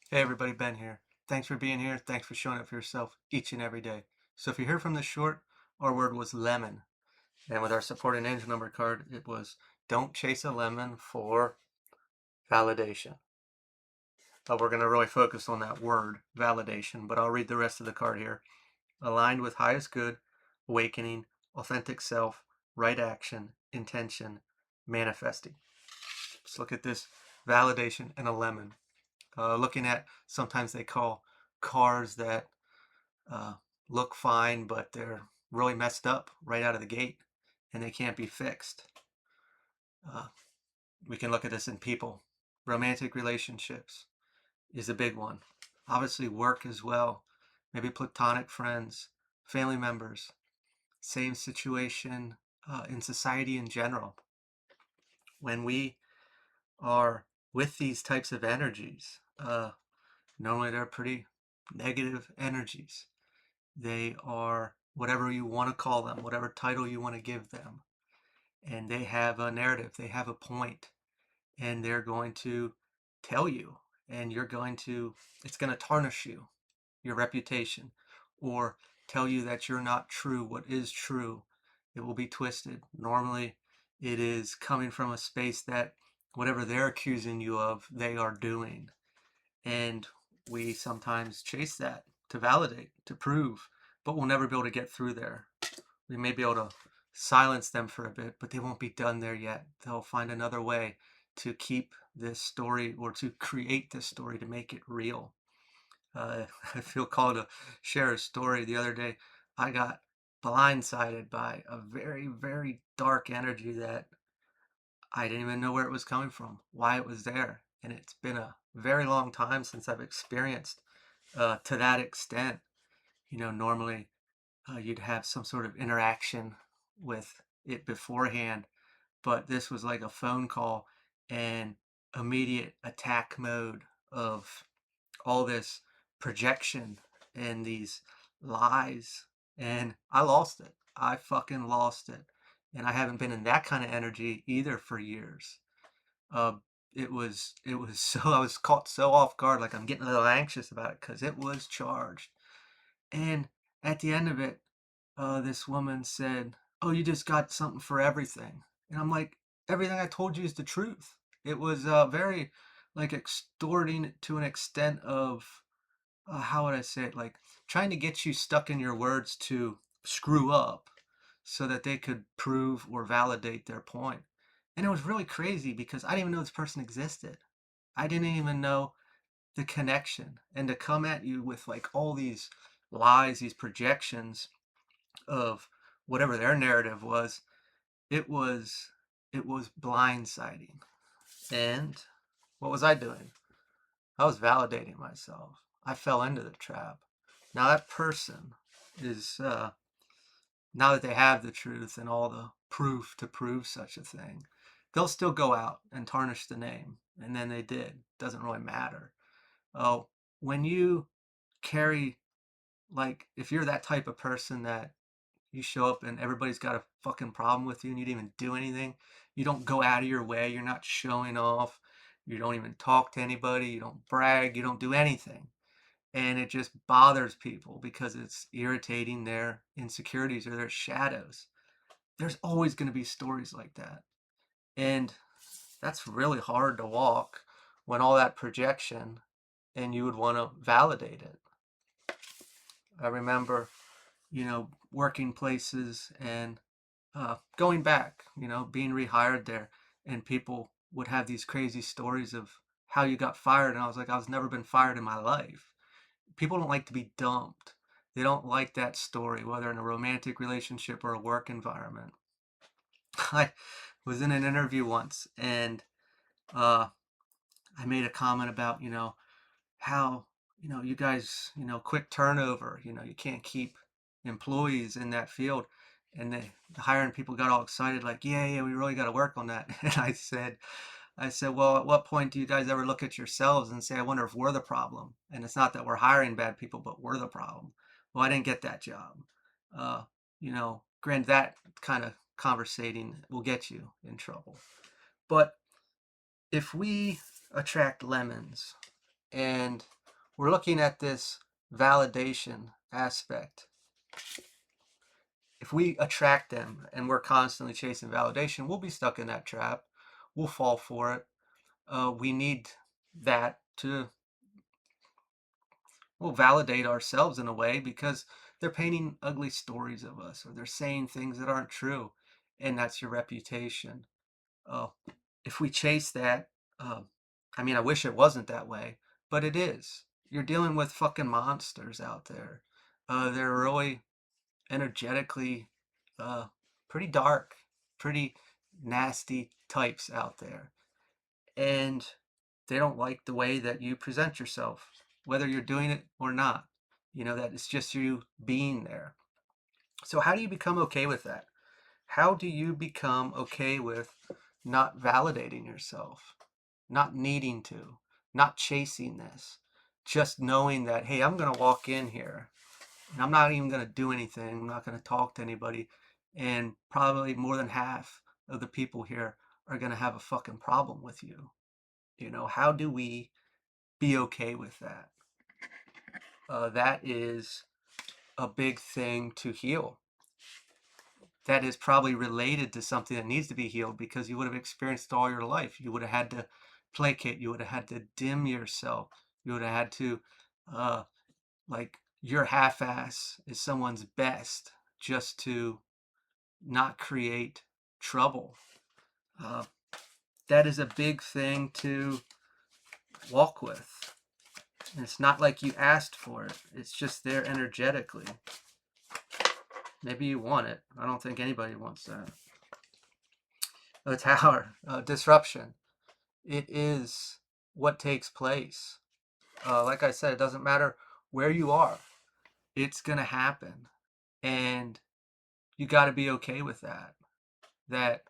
Hey everybody, Ben here. Thanks for being here. Thanks for showing up for yourself each and every day. So if you heard from this short, our word was lemon. And with our supporting angel number card, it was don't chase a lemon for validation. We're going to really focus on that word, validation, but I'll read the rest of the card here. Aligned with highest good, awakening, authentic self, right action, intention, manifesting. Let's look at this validation and a lemon. Looking at sometimes they call cars that uh, look fine, but they're really messed up right out of the gate and they can't be fixed. Uh, we can look at this in people. Romantic relationships is a big one. Obviously, work as well. Maybe platonic friends, family members, same situation in society in general. When we are with these types of energies, normally they're pretty negative energies. They are whatever you want to call them, whatever title you want to give them. And they have a narrative, they have a point, and they're going to tell you, and it's going to tarnish you, your reputation, or tell you that you're not true. What is true, it will be twisted. Normally, it is coming from a space that whatever they're accusing you of, they are doing. And we sometimes chase that to validate, to prove, but we'll never be able to get through there. We may be able to silence them for a bit, but they won't be done there yet. They'll find another way to keep this story or to create this story to make it real. I feel called to share a story. The other day, I got blindsided by a very, very dark energy that I didn't even know where it was coming from, why it was there. And it's been a very long time since I've experienced to that extent. Normally you'd have some sort of interaction with it beforehand, but this was like a phone call and immediate attack mode of all this projection and these lies. And I lost it. I fucking lost it. And I haven't been in that kind of energy either for years. Uh, it was so I was caught so off guard, like I'm getting a little anxious about it because it was charged. And at the end of it, this woman said, "Oh, you just got something for everything." And I'm like, "Everything I told you is the truth." It was very like extorting to an extent of how would I say it? Like trying to get you stuck in your words to screw up so that they could prove or validate their point. And it was really crazy because I didn't even know this person existed. I didn't even know the connection. And to come at you with like all these lies, these projections of whatever their narrative was, it was it was blindsiding. And what was I doing? I was validating myself. I fell into the trap. Now that person is now that they have the truth and all the proof to prove such a thing, they'll still go out and tarnish the name. And then they did. Doesn't really matter. Oh, when you carry, like, if you're that type of person that you show up and everybody's got a fucking problem with you and you didn't even do anything, you don't go out of your way, you're not showing off, you don't even talk to anybody, you don't brag, you don't do anything. And it just bothers people because it's irritating their insecurities or their shadows. There's always going to be stories like that. And that's really hard to walk when all that projection and you would want to validate it. I remember, working places and going back, being rehired there, and people would have these crazy stories of how you got fired. And I was like, I was never been fired in my life. People don't like to be dumped. They don't like that story, whether in a romantic relationship or a work environment. I was in an interview once and uh, I made a comment about, how, you guys, quick turnover, you can't keep employees in that field. And the hiring people got all excited, like, yeah, yeah, we really got to work on that. And I said, well, at what point do you guys ever look at yourselves and say, I wonder if we're the problem? And it's not that we're hiring bad people, but we're the problem. Well, I didn't get that job. Uh, granted, that kind of conversating will get you in trouble. But if we attract lemons and we're looking at this validation aspect. If we attract them and we're constantly chasing validation, we'll be stuck in that trap. We'll fall for it. We need that to, well, validate ourselves in a way, because they're painting ugly stories of us, or they're saying things that aren't true, and that's your reputation. Uh, if we chase that, uh, I mean, I wish it wasn't that way, but it is. You're dealing with fucking monsters out there. They're really energetically uh, pretty dark, pretty nasty types out there. And they don't like the way that you present yourself, whether you're doing it or not. You know, that it's just you being there. So, how do you become okay with that? How do you become okay with not validating yourself, not needing to, not chasing this, just knowing that, hey, I'm going to walk in here and I'm not even going to do anything. I'm not going to talk to anybody. And probably more than half of the people here are going to have a fucking problem with you. You know, how do we be okay with that? That is a big thing to heal. That is probably related to something that needs to be healed, because you would have experienced it all your life. You would have had to placate. You would have had to dim yourself. You would have had to, uh, like, your half-ass is someone's best just to not create trouble. Uh, that is a big thing to walk with. And it's not like you asked for it. It's just there energetically. Maybe you want it. I don't think anybody wants that. The tower, disruption. It is what takes place. Like I said, it doesn't matter where you are. It's going to happen. And you got to be okay with that. That,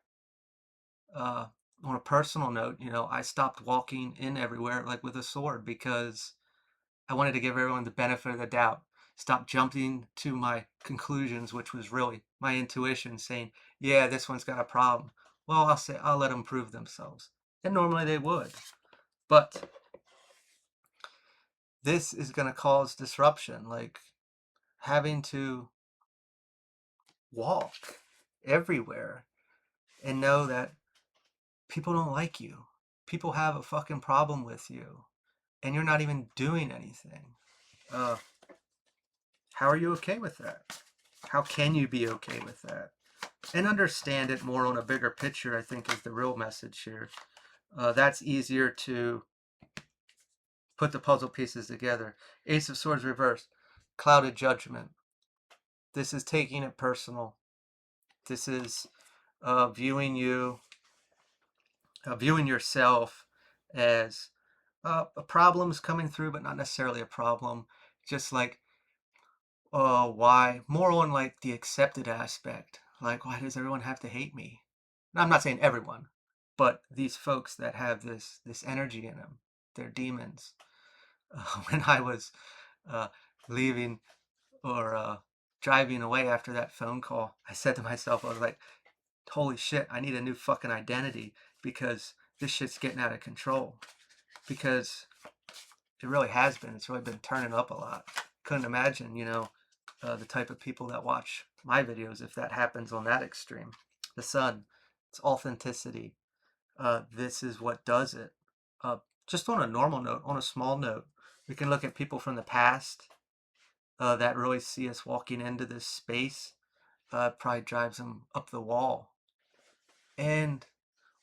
on a personal note, you know, I stopped walking in everywhere like with a sword, because I wanted to give everyone the benefit of the doubt. Stop jumping to my conclusions, which was really my intuition saying, yeah, this one's got a problem. Well, I'll let them prove themselves. And normally they would. But this is going to cause disruption, like having to walk everywhere and know that people don't like you. People have a fucking problem with you, and you're not even doing anything. Uh, how are you okay with that? How can you be okay with that? And understand it more on a bigger picture, I think, is the real message here. That's easier to put the puzzle pieces together. Ace of Swords reversed. Clouded judgment. This is taking it personal. This is viewing yourself as a problem's coming through, but not necessarily a problem. Just like, why? More on like the accepted aspect. Like, why does everyone have to hate me? And I'm not saying everyone, but these folks that have this energy in them, they're demons. When I was uh, leaving or driving away after that phone call, I said to myself, I was like, holy shit, I need a new fucking identity, because this shit's getting out of control. Because it really has been. It's really been turning up a lot. Couldn't imagine, the type of people that watch my videos if that happens on that extreme. The sun, it's authenticity. This is what does it. Just on a normal note, on a small note, we can look at people from the past that really see us walking into this space. Probably drives them up the wall. And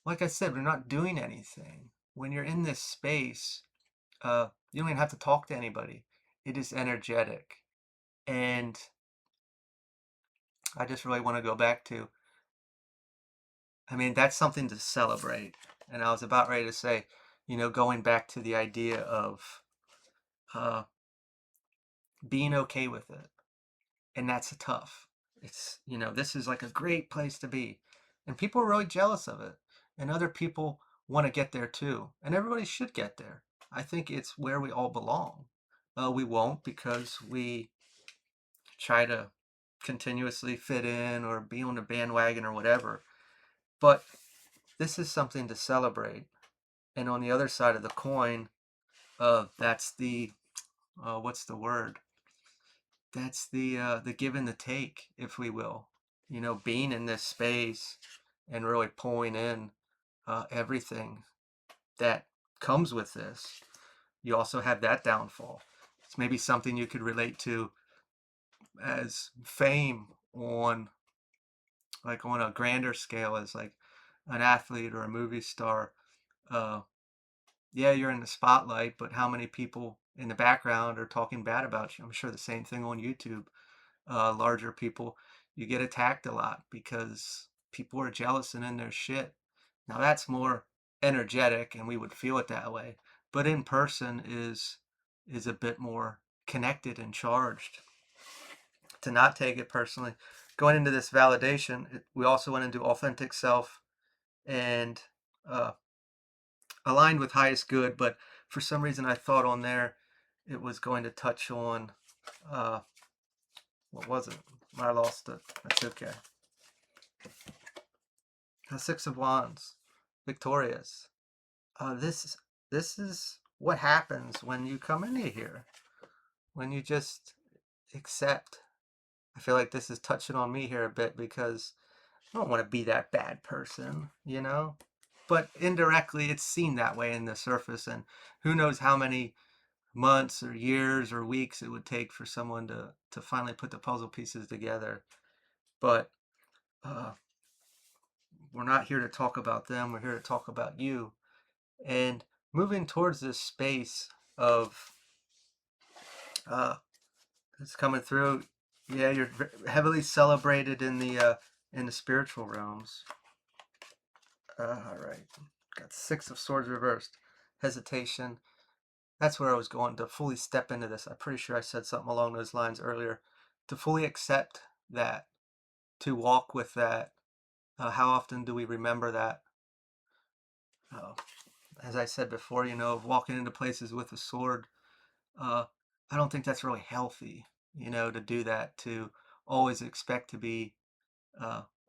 like I said, we're not doing anything. When you're in this space, you don't even have to talk to anybody. It is energetic. And I just really want to go back to, I mean, that's something to celebrate. And I was about ready to say, going back to the idea of uh, being okay with it. And that's tough. It's, this is like a great place to be. And people are really jealous of it. And other people want to get there too. And everybody should get there. I think it's where we all belong. We won't, because we try to continuously fit in or be on the bandwagon or whatever. But this is something to celebrate. And on the other side of the coin, that's the what's the word? That's the give and the take, if we will. You know, being in this space and really pulling in everything that comes with this. You also have that downfall. It's maybe something you could relate to as fame on like on a grander scale as like an athlete or a movie star. Uh, yeah, you're in the spotlight, but how many people in the background are talking bad about you? I'm sure the same thing on YouTube. Larger people, you get attacked a lot because people are jealous and in their shit. Now that's more energetic, and we would feel it that way. But in person is a bit more connected and charged. To not take it personally, going into this validation, we also went into authentic self and uh, aligned with highest good. But for some reason, I thought on there it was going to touch on uh, what was it? I lost it. That's okay. The Six of Wands, victorious. This is what happens when you come into here. When you just accept. I feel like this is touching on me here a bit because I don't want to be that bad person, you know? But indirectly, it's seen that way in the surface, and who knows how many months or years or weeks it would take for someone to finally put the puzzle pieces together. But uh, we're not here to talk about them. We're here to talk about you. And moving towards this space of uh, it's coming through. Yeah, you're heavily celebrated in the spiritual realms. All right, got Six of Swords reversed. Hesitation. That's where I was going to fully step into this. I'm pretty sure I said something along those lines earlier. To fully accept that, to walk with that. How often do we remember that? Uh, as I said before, you know, walking into places with a sword. Uh, I don't think that's really healthy, you know, to do that, to always expect to be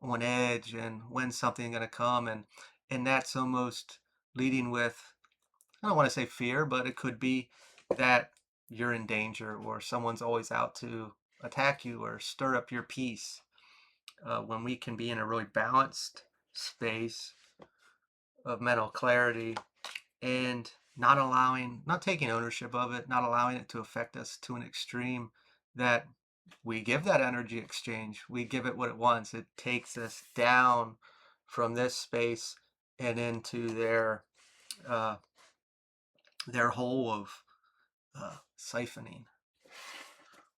on edge and when something going to come. And that's almost leading with, I don't want to say fear, but it could be that you're in danger or someone's always out to attack you or stir up your peace. When we can be in a really balanced space of mental clarity and not taking ownership of it, not allowing it to affect us to an extreme that we give that energy exchange, we give it what it wants. It takes us down from this space and into uh, their hole of siphoning.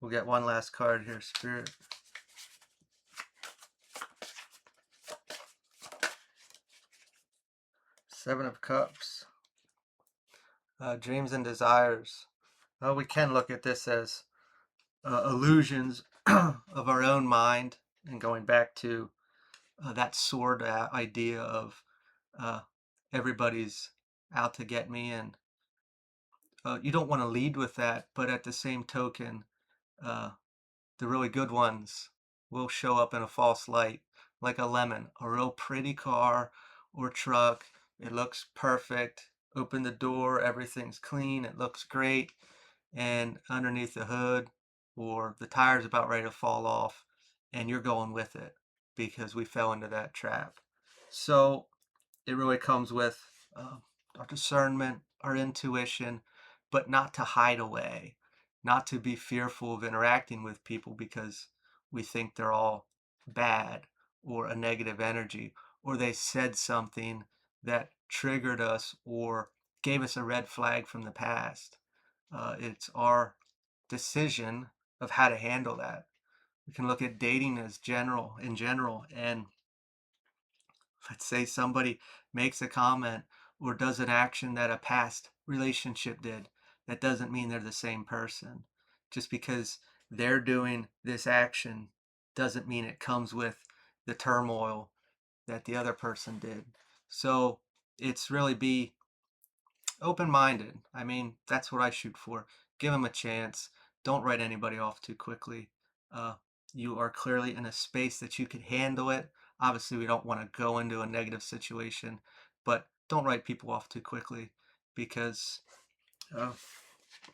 We'll get one last card here, Spirit. Seven of Cups. Dreams and desires. We can look at this as illusions of our own mind, and going back to that sword idea of uh, everybody's out to get me, and you don't want to lead with that, but at the same token, uh, the really good ones will show up in a false light, like a lemon, a real pretty car or truck. It looks perfect. Open the door, everything's clean, it looks great, and underneath the hood or the tire's about ready to fall off, and you're going with it because we fell into that trap. So it really comes with our discernment, our intuition, but not to hide away, not to be fearful of interacting with people because we think they're all bad or a negative energy, or they said something that triggered us or gave us a red flag from the past. It's our decision of how to handle that. We can look at dating as in general, and let's say somebody makes a comment or does an action that a past relationship did. That doesn't mean they're the same person. Just because they're doing this action doesn't mean it comes with the turmoil that the other person did. So it's really be open-minded. I mean, that's what I shoot for. Give them a chance. Don't write anybody off too quickly. Uh, you are clearly in a space that you can handle it. Obviously, we don't want to go into a negative situation, but don't write people off too quickly because uh,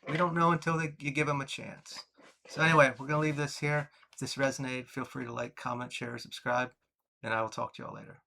We don't know until you give them a chance. So anyway, we're going to leave this here. If this resonated, feel free to like, comment, share, subscribe, and I will talk to y'all later.